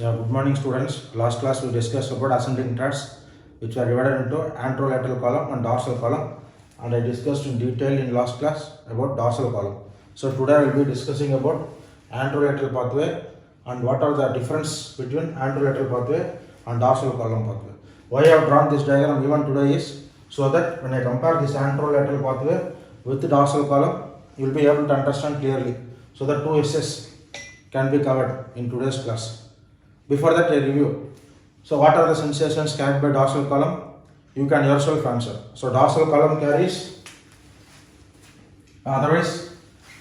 Yeah, good morning students. Last class we discussed about ascending tracts which are divided into anterolateral column and dorsal column, and I discussed in detail in last class about dorsal column. So today I will be discussing about anterolateral pathway and what are the difference between anterolateral pathway and dorsal column pathway. Why I have drawn this diagram even today is so that when I compare this anterolateral pathway with the dorsal column, you will be able to understand clearly. So the two S's can be covered in today's class. Before that, a review. So, what are the sensations carried by dorsal column? You can yourself answer. So, dorsal column carries, otherwise,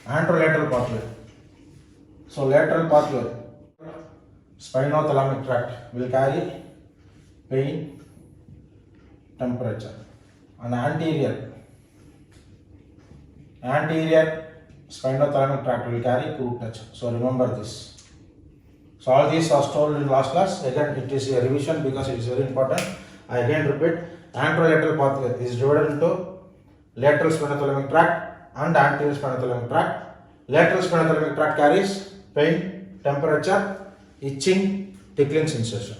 anterolateral pathway. So, lateral pathway, spinothalamic tract will carry pain, temperature, and anterior spinothalamic tract will carry crude touch. So, remember this. So all these are told in last class. Again, it is a revision because it is very important. I again repeat, anterolateral pathway is divided into lateral spinothalamic tract and anterior spinothalamic tract. Lateral spinothalamic tract carries pain, temperature, itching, tickling sensation.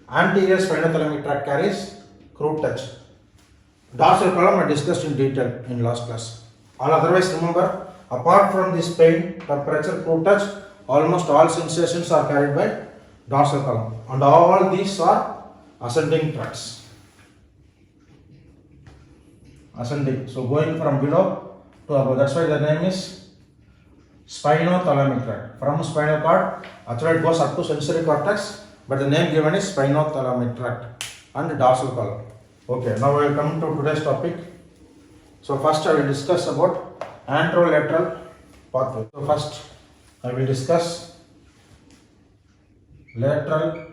Anterior spinothalamic tract carries crude touch. Dorsal column I discussed in detail in last class. All otherwise remember, apart from this pain, temperature, crude touch, almost all sensations are carried by dorsal column, and all these are ascending tracts. Ascending, so going from below to above. That's why the name is spinothalamic tract. From spinal cord, actually it goes up to sensory cortex, but the name given is spinothalamic tract and dorsal column. Okay, now we will come to today's topic. So first I will discuss about anterolateral pathway. So first I will discuss lateral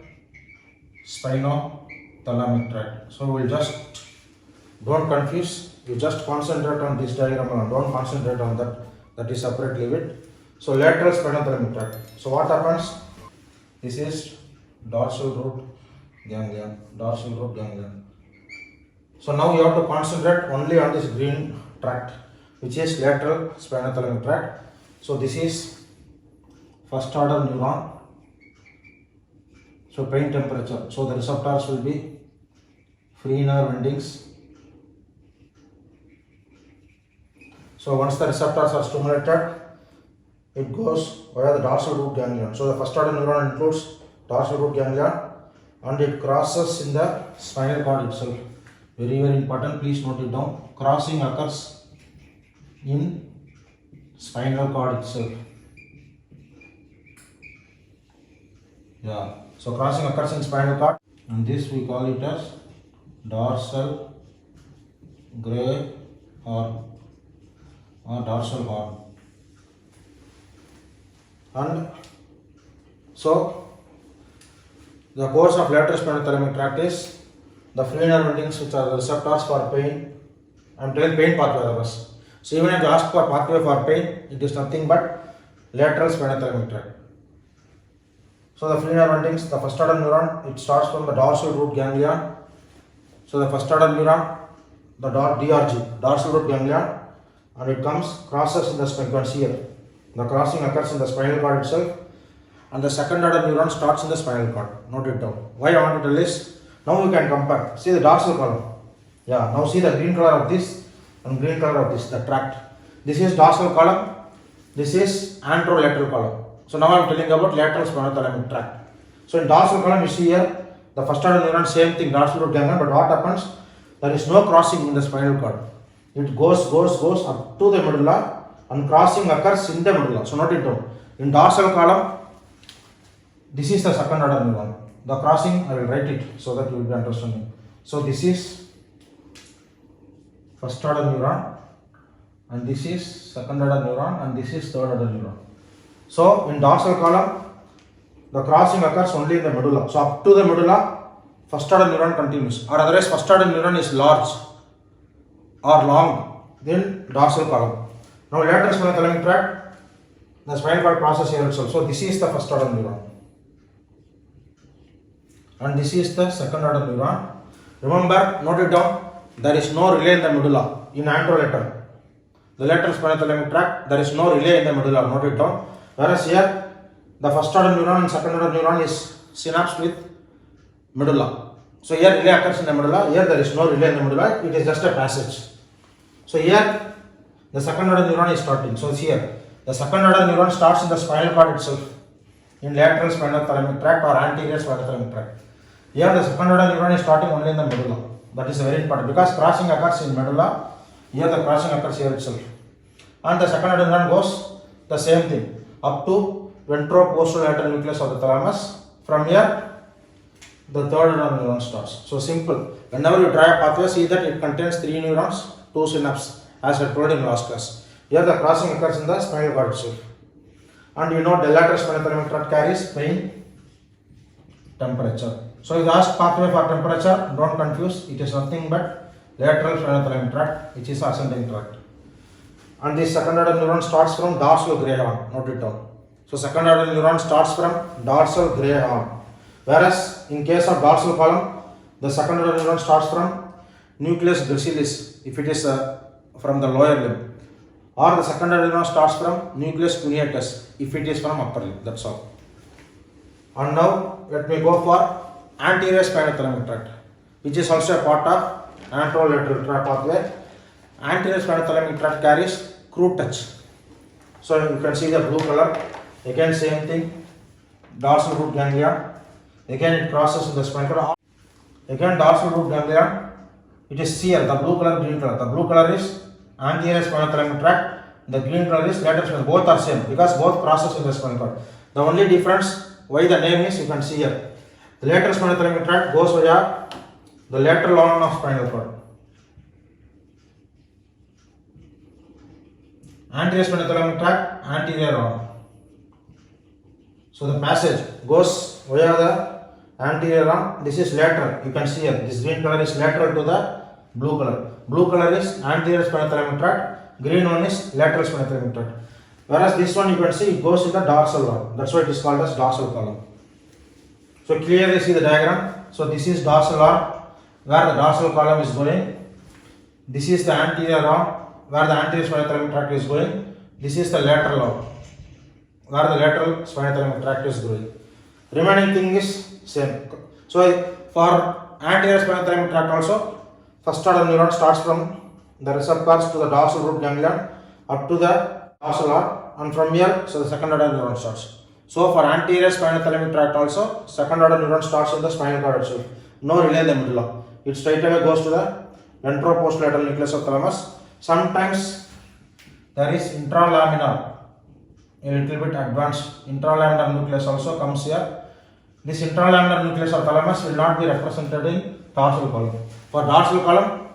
spinothalamic tract. So we will just, don't confuse, you just concentrate on this diagram alone, don't concentrate on that is separate, leave it. So lateral spinothalamic tract. So what happens? This is dorsal root ganglion, So now you have to concentrate only on this green tract, which is lateral spinothalamic tract. So this is first order neuron, so pain, temperature, so the receptors will be free nerve endings. So once the receptors are stimulated, it goes via the dorsal root ganglion. So the first order neuron includes dorsal root ganglion and it crosses in the spinal cord itself. Very important, please note it down. Crossing occurs in spinal cord itself. Yeah, so crossing occurs in spinal cord, and this we call it as dorsal gray horn or dorsal horn. And so the course of lateral spinothalamic tract is the free nerve endings, which are the receptors for pain. I am telling pain pathway otherwise. So even if you ask for pathway for pain, it is nothing but lateral spinothalamic tract. So the free nerve endings, the first order neuron, it starts from the dorsal root ganglion. So the first order neuron, the DRG, dorsal root ganglion, and it crosses in the spinal cord here. The crossing occurs in the spinal cord itself, and the second order neuron starts in the spinal cord. Note it down. Why I want to tell this? Now you can compare. See the dorsal column. Yeah, now see the green color of this and green color of this, the tract. This is dorsal column, this is anterolateral column. So now I am telling about lateral spinothalamic tract. So in dorsal column you see here, the first order neuron, same thing, dorsal root ganglion, but what happens? There is no crossing in the spinal cord. It goes up to the medulla, and crossing occurs in the medulla. So note it down. In dorsal column, this is the second order neuron. The crossing, I will write it so that you will be understanding. So this is first order neuron, and this is second order neuron, and this is third order neuron. So in dorsal column, the crossing occurs only in the medulla. So up to the medulla, first order neuron continues, or otherwise first order neuron is large or long, then dorsal column. Now lateral spinothalamic tract, the spinal cord crosses here itself. So this is the first order neuron, and this is the second order neuron. Remember, note it down, there is no relay in the medulla in anterolateral. The lateral spinothalamic tract, there is no relay in the medulla, note it down. Whereas here, the first order neuron and second order neuron is synapsed with medulla. So here relay occurs in the medulla, here there is no relay in the medulla, it is just a passage. So here the second order neuron is starting. So here the second order neuron starts in the spinal cord itself, in lateral spinal thalamic tract or anterior spinal thalamic tract. Here the second order neuron is starting only in the medulla. That is very important because crossing occurs in medulla, here the crossing occurs here itself. And the second order neuron goes the same thing up to ventro-posterolateral nucleus of the thalamus. From here the third order neuron starts. So simple. Whenever you draw a pathway, see that it contains 3 neurons, 2 synapses, as I told in last class. Here the crossing occurs in the spinal cord itself. And you know the lateral spinal thalamic tract carries pain, temperature. So if ask pathway for temperature, don't confuse, it is nothing but lateral spinal thalamic tract, which is ascending tract. And this second order neuron starts from dorsal gray horn, note it down. So second order neuron starts from dorsal gray horn. Whereas in case of dorsal column, the second order neuron starts from nucleus gracilis, if it is from the lower limb. Or the second order neuron starts from nucleus cuneatus, if it is from upper limb, that's all. And now let me go for anterior spinal thalamic tract, which is also a part of anterolateral tract pathway. Anterior spinal thalamic tract carries crude touch. So you can see the blue color, again same thing, dorsal root ganglia, again it crosses in the spinal cord. Again dorsal root ganglia, it is here, the blue color, green color. The blue color is anterior spinal thalamic tract, the green color is lateral spinal, both are same because both crosses in the spinal cord. The only difference, why the name is, you can see here. The lateral spinal thalamic tract goes via the lateral horn of spinal cord. Anterior spinal thalamic tract, anterior horn. So the passage goes via the anterior horn. This is lateral. You can see here. This green color is lateral to the blue color. Blue color is anterior spinal thalamic tract. Green one is lateral spinal thalamic tract. Whereas this one you can see it goes in the dorsal horn. That's why it is called as dorsal column. So clearly see the diagram. So this is dorsal horn where the dorsal column is going. This is the anterior horn where the anterior spinal thalamic tract is going. This is the lateral horn where the lateral spinal thalamic tract is going. Remaining thing is same. So for anterior spinal thalamic tract also, first order neuron starts from the receptors to the dorsal root ganglion up to the dorsal horn, and from here, so the second order neuron starts. So for anterior spinal thalamic tract also, second order neuron starts in the spinal cord itself. No relay in the medulla. It straight away goes to the ventro-posterolateral nucleus of thalamus. Sometimes there is intralaminar, a little bit advanced intralaminar nucleus also comes here. This intralaminar nucleus of thalamus will not be represented in dorsal column. For dorsal column,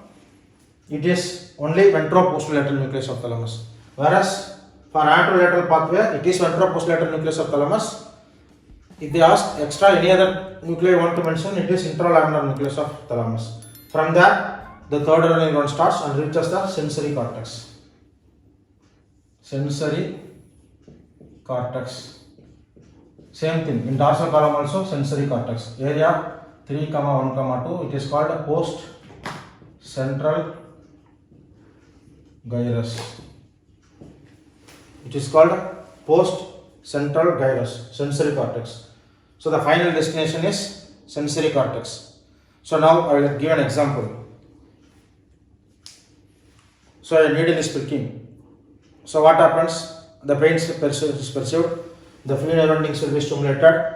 it is only ventro-posterolateral nucleus of thalamus. Whereas for anterolateral pathway, it is ventro-posterolateral nucleus of thalamus. If they ask extra any other nuclei you want to mention, it is intralaminar nucleus of thalamus. From there, the third order neuron starts and reaches the sensory cortex. Sensory cortex. Same thing in dorsal column also, sensory cortex. Area 3, 1, 2. It is called post central gyrus. It is called post central gyrus, sensory cortex. So the final destination is sensory cortex. So now I will give an example. So a needle is pricking. So what happens? The pain is perceived. The free neuron endings will be stimulated.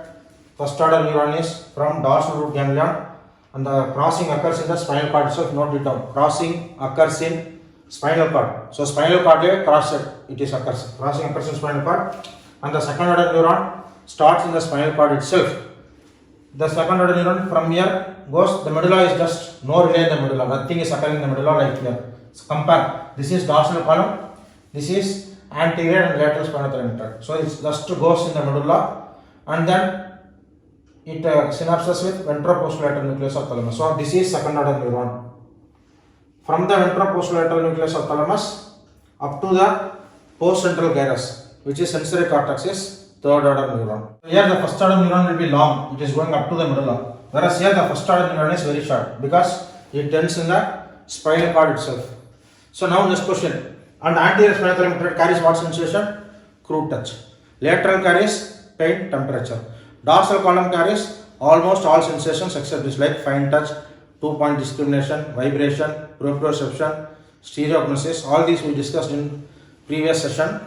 First order neuron is from dorsal root ganglion, and the crossing occurs in the spinal cord itself. Note it down. Crossing occurs in spinal cord. So spinal cord crossed, it is occurs. Crossing occurs in spinal cord, and the second order neuron starts in the spinal cord itself. The second order neuron from here goes. The medulla is just no relay in the medulla. Nothing is occurring in the medulla like here. So compare. This is dorsal column. This is anterior and lateral spinal thalamic tract. So it just goes in the medulla, and then it synapses with ventro-posterolateral nucleus of thalamus. So this is second order neuron. From the ventro-posterolateral nucleus of thalamus up to the post-central gyrus, which is sensory cortex, is third order neuron. Here the first order neuron will be long, it is going up to the medulla. Whereas here the first order neuron is very short because it ends in the spinal cord itself. So now next question. And anterior spinal thalamic tract carries what sensation? Crude touch. Lateral carries pain, temperature. Dorsal column carries almost all sensations except this, like fine touch, 2-point discrimination, vibration, proprioception, stereognosis. All these we discussed in previous session.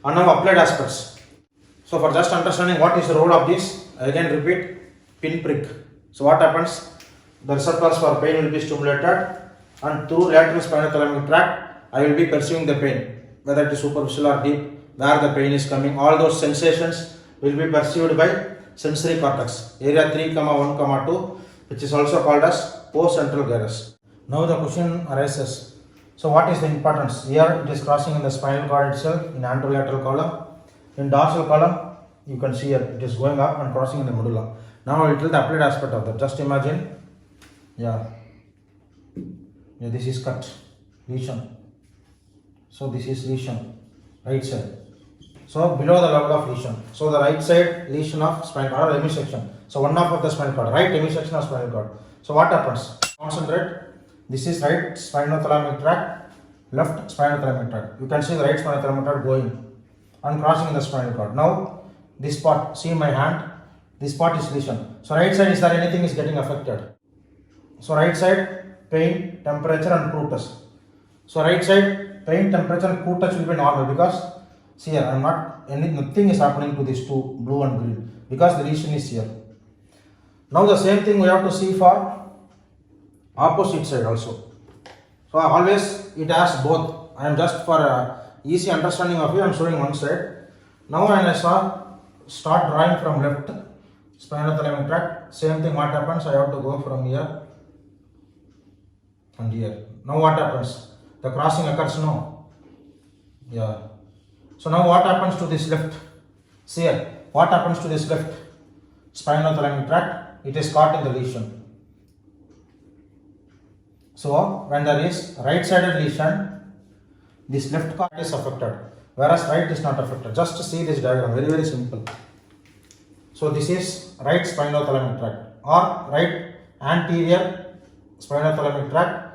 And now applied aspects. So for just understanding what is the role of this, again repeat, pinprick. So what happens? The receptors for pain will be stimulated, and through lateral spinothalamic tract I will be perceiving the pain, whether it is superficial or deep, where the pain is coming. All those sensations will be perceived by sensory cortex, area 3, 1, 2, which is also called as postcentral gyrus. Now the question arises, so what is the importance? Here it is crossing in the spinal cord itself in anterolateral column. In dorsal column, you can see here it is going up and crossing in the medulla. Now I will tell the applied aspect of that. Just imagine, this is cut, lesion. So this is lesion, right side. So below the level of lesion. So the right side lesion of spinal cord or hemisection. So one half of the spinal cord, right hemisection of spinal cord. So what happens? Concentrate. This is right spinothalamic tract, left spinothalamic tract. You can see the right spinothalamic tract going and crossing in the spinal cord. Now this part, see my hand, this part is lesion. So right side, is there anything is getting affected? So right side, pain, temperature and crude touch. So right side, pain, temperature and crude touch will be normal, because see here, nothing is happening to these two, blue and green, because the lesion is here. Now the same thing we have to see for opposite side also. So always it has both. I am just for easy understanding of you, I am showing one side. Now when I start drawing from left spinothalamic tract, same thing what happens, I have to go from here and here. Now what happens? The crossing occurs now. So now what happens to this left? See here, what happens to this left spinothalamic tract? It is caught in the lesion. So when there is right sided lesion, this left part is affected, whereas right is not affected. Just see this diagram, very very simple. So this is right spinothalamic tract or right anterior spinothalamic tract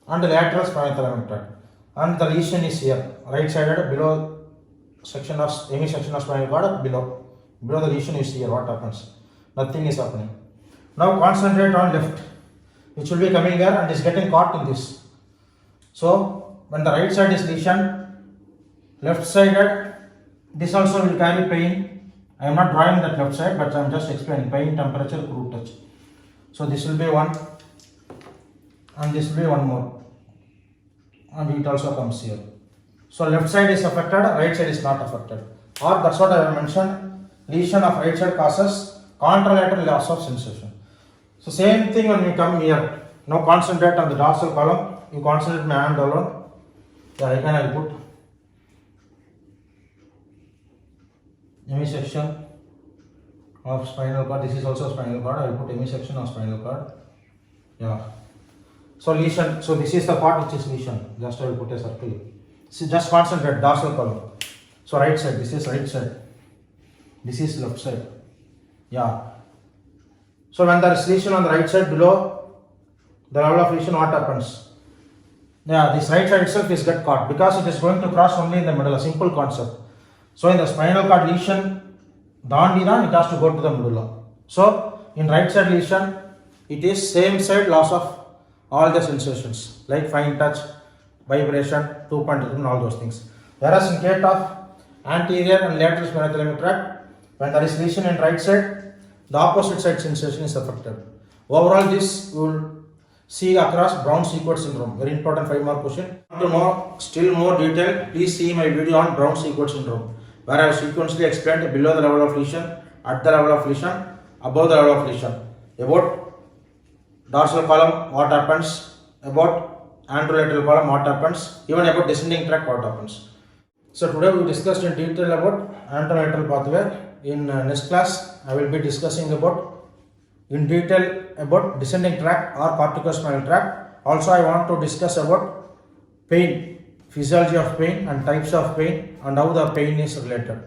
and lateral spinothalamic tract, and the lesion is here, right sided below section of hemisection of spinal cord, below the lesion is here. What happens? Nothing is happening. Now concentrate on left, which will be coming here and is getting caught in this. So when the right side is lesion, left sided, this also will carry pain. I am not drawing that left side, but I am just explaining pain, temperature, crude touch. So this will be one, and this will be one more, and it also comes here. So left side is affected, right side is not affected. Or that's what I have mentioned, lesion of right side causes contralateral loss of sensation. So same thing when we come here. Now concentrate on the dorsal column. You concentrate my hand alone. Again I will put hemisection of spinal cord. This is also spinal cord. I will put hemisection of spinal cord. So lesion. So this is the part which is lesion. Just I will put a circle. See, just concentrate dorsal column. So right side. This is right side. This is left side. So when there is lesion on the right side below the level of lesion, what happens? This right side itself is get caught because it is going to cross only in the middle. A simple concept. So in the spinal cord lesion, it has to go to the medulla. So in right side lesion, it is same side loss of all the sensations like fine touch, vibration, 2-point and all those things. Whereas in case of anterior and lateral spinothalamic tract, when there is lesion in right side, the opposite side sensation is affected. Overall, this we will see across Brown-Sequard syndrome. Very important 5 mark question. To know still more detail, please see my video on Brown-Sequard syndrome, where I have sequentially explained below the level of lesion, at the level of lesion, above the level of lesion, about dorsal column, what happens, about anterolateral column, what happens, even about descending tract, what happens. So today we discussed in detail about anterolateral pathway. In next class, I will be discussing in detail about descending tract or corticospinal tract. Also, I want to discuss about pain, physiology of pain and types of pain and how the pain is related.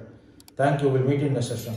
Thank you. We'll meet in the session.